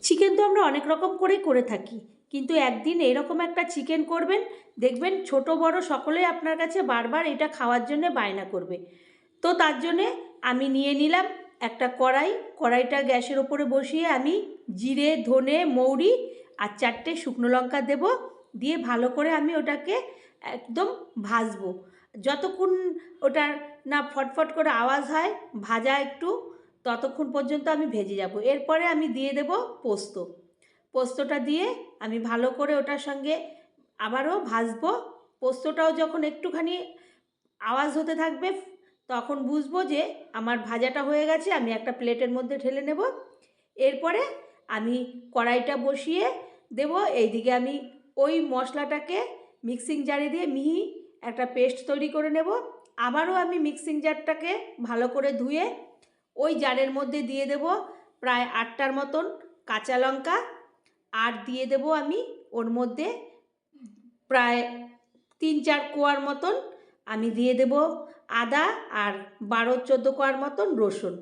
Chicken তো আমরা অনেক রকম করেই করে থাকি, কিন্তু একদিন এরকম একটা চিকেন করবেন, দেখবেন ছোট বড় সকলেই আপনার কাছে বারবার এটা খাওয়ার জন্য বায়না করবে। তো তার জন্যে আমি নিয়ে নিলাম একটা কড়াইটা গ্যাসের ওপরে বসিয়ে আমি জিরে, ধনে, মৌরি আর 4টে শুকনো লঙ্কা দেব, দিয়ে ভালো করে আমি ওটাকে একদম ভাজবো। যতক্ষণ ওটার না ফটফট করে আওয়াজ হয় ভাজা একটু, ততক্ষণ পর্যন্ত আমি ভেজে যাব। এরপরে আমি দিয়ে দেব পোস্তটা দিয়ে আমি ভালো করে ওটার সঙ্গে আবারও ভাজবো। পোস্তটাও যখন একটুখানি আওয়াজ হতে থাকবে তখন বুঝবো যে আমার ভাজাটা হয়ে গেছে, আমি একটা প্লেটের মধ্যে ঢেলে নেব। এরপরে আমি কড়াইটা বসিয়ে দেব, এইদিকে আমি ওই মশলাটাকে মিক্সিং জারে দিয়ে মিহি একটা পেস্ট তৈরি করে নেব। আবারও আমি মিক্সিং জারটাকে ভালো করে ধুয়ে ওই জারের মধ্যে দিয়ে দেব প্রায় 8টার মতন কাঁচা লঙ্কা, আর দিয়ে দেব আমি ওর মধ্যে প্রায় 3-4 কোয়ার মতন আমি দিয়ে দেব আদা, আর 12-14 কোয়ার মতন রসুন।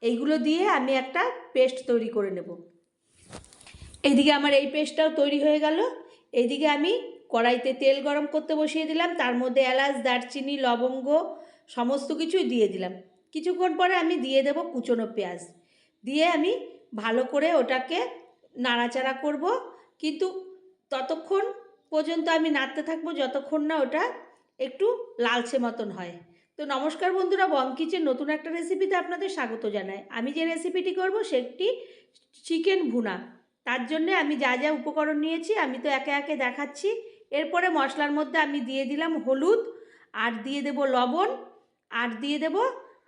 এইগুলো দিয়ে আমি একটা পেস্ট তৈরি করে নেব। এইদিকে আমার এই পেস্টটাও তৈরি হয়ে গেল। এইদিকে আমি কড়াইতে তেল গরম করতে বসিয়ে দিলাম, তার মধ্যে এলাচ, দারচিনি, লবঙ্গ সমস্ত কিছুই দিয়ে দিলাম। কিছুক্ষণ পরে আমি দিয়ে দেব কুচনো পেঁয়াজ, দিয়ে আমি ভালো করে ওটাকে নাড়াচাড়া করব, কিন্তু ততক্ষণ পর্যন্ত আমি নাড়তে থাকবো যতক্ষণ না ওটা একটু লালচে মতন হয়। তো নমস্কার বন্ধুরা, বং কিচেন নতুন একটা রেসিপিতে আপনাদের স্বাগত জানাই। আমি যে রেসিপিটি করব সেটি চিকেন ভুনা। তার জন্যে আমি যা যা উপকরণ নিয়েছি আমি তো একে একে দেখাচ্ছি। এরপরে মশলার মধ্যে আমি দিয়ে দিলাম হলুদ, আর দিয়ে দেব লবণ, আর দিয়ে দেব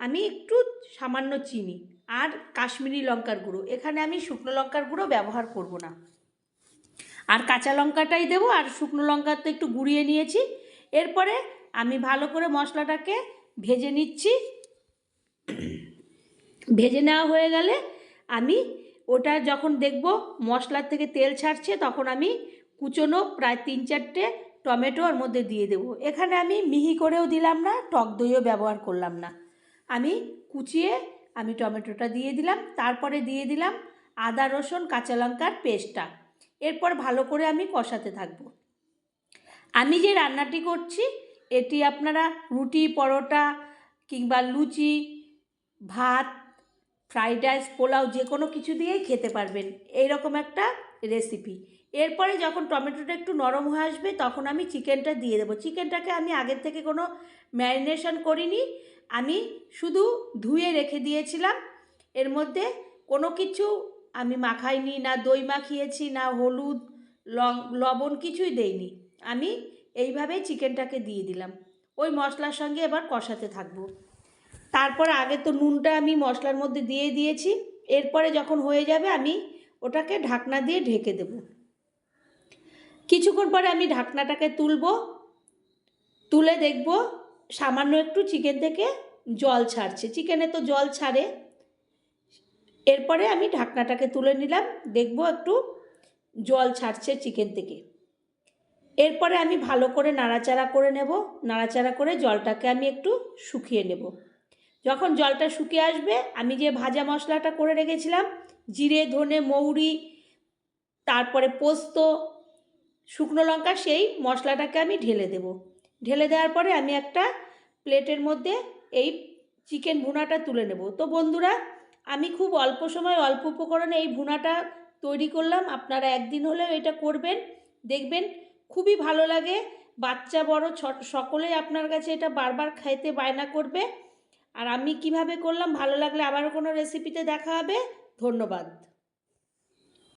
আমি একটু সামান্য চিনি, আর কাশ্মীরি লঙ্কার গুঁড়ো। এখানে আমি শুকনো লঙ্কার গুঁড়ো ব্যবহার করব না, আর কাঁচা লঙ্কাটাই দেবো, আর শুকনো লঙ্কা তো একটু গুঁড়িয়ে নিয়েছি। এরপরে আমি ভালো করে মশলাটাকে ভেজে নিচ্ছি। ভেজে নেওয়া হয়ে গেলে আমি ওটা যখন দেখব মশলার থেকে তেল ছাড়ছে, তখন আমি কুচনো প্রায় 3-4টে টমেটো ওর মধ্যে দিয়ে দেব। এখানে আমি মিহি করেও দিলাম না, টক দইও ব্যবহার করলাম না, আমি কুচিয়ে আমি টমেটোটা দিয়ে দিলাম। তারপরে দিয়ে দিলাম আদা, রসুন, কাঁচা লঙ্কার পেস্টটা। এরপর ভালো করে আমি কষাতে থাকব। আমি যে রান্নাটি করছি এটি আপনারা রুটি, পরোটা কিংবা লুচি, ভাত, ফ্রাইড রাইস, পোলাও যে কোনো কিছু দিয়েই খেতে পারবেন, এইরকম একটা রেসিপি। এরপরে যখন টমেটোটা একটু নরম হয়ে আসবে তখন আমি চিকেনটা দিয়ে দেবো। চিকেনটাকে আমি আগের থেকে কোনো ম্যারিনেশন করিনি, আমি শুধু ধুয়ে রেখে দিয়েছিলাম। এর মধ্যে কোনো কিছু আমি মাখাইনি, না দই মাখিয়েছি, না হলুদ, লবণ কিছুই দেইনি। আমি এইভাবেই চিকেনটাকে দিয়ে দিলাম। ওই মশলার সঙ্গে এবার কষাতে থাকবো। তারপর আগে তো নুনটা আমি মশলার মধ্যে দিয়ে দিয়েছি। এরপরে যখন হয়ে যাবে আমি ওটাকে ঢাকনা দিয়ে ঢেকে দেব। কিছুক্ষণ পরে আমি ঢাকনাটাকে তুলে দেখব সামান্য একটু চিকেন থেকে জল ছাড়ছে। চিকেনে তো জল ছাড়ে। এরপরে আমি ঢাকনাটাকে তুলে নিলাম, দেখব একটু জল ছাড়ছে চিকেন থেকে। এরপরে আমি ভালো করে নাড়াচাড়া করে নেব। নাড়াচাড়া করে জলটাকে আমি একটু শুকিয়ে নেব। যখন জলটা শুকিয়ে আসবে আমি যে ভাজা মশলাটা করে রেখেছিলাম, জিরে, ধনে, মৌরি, তারপরে পোস্ত, শুকনো লঙ্কা, সেই মশলাটাকে আমি ঢেলে দেব। ঢেলে দেওয়ার পরে আমি একটা প্লেটের মধ্যে এই চিকেন ভুনাটা তুলে নেব। তো বন্ধুরা, আমি খুব অল্প সময় অল্প উপকরণে এই ভুনাটা তৈরি করলাম। আপনারা একদিন হলেও এটা করবেন, দেখবেন খুবই ভালো লাগে। বাচ্চা বড় সকলেই আপনার কাছে এটা বারবার খাইতে বায়না করবে। আর আমি কিভাবে করলাম ভালো লাগলে আবারও কোনো রেসিপিতে দেখা হবে। ধন্যবাদ।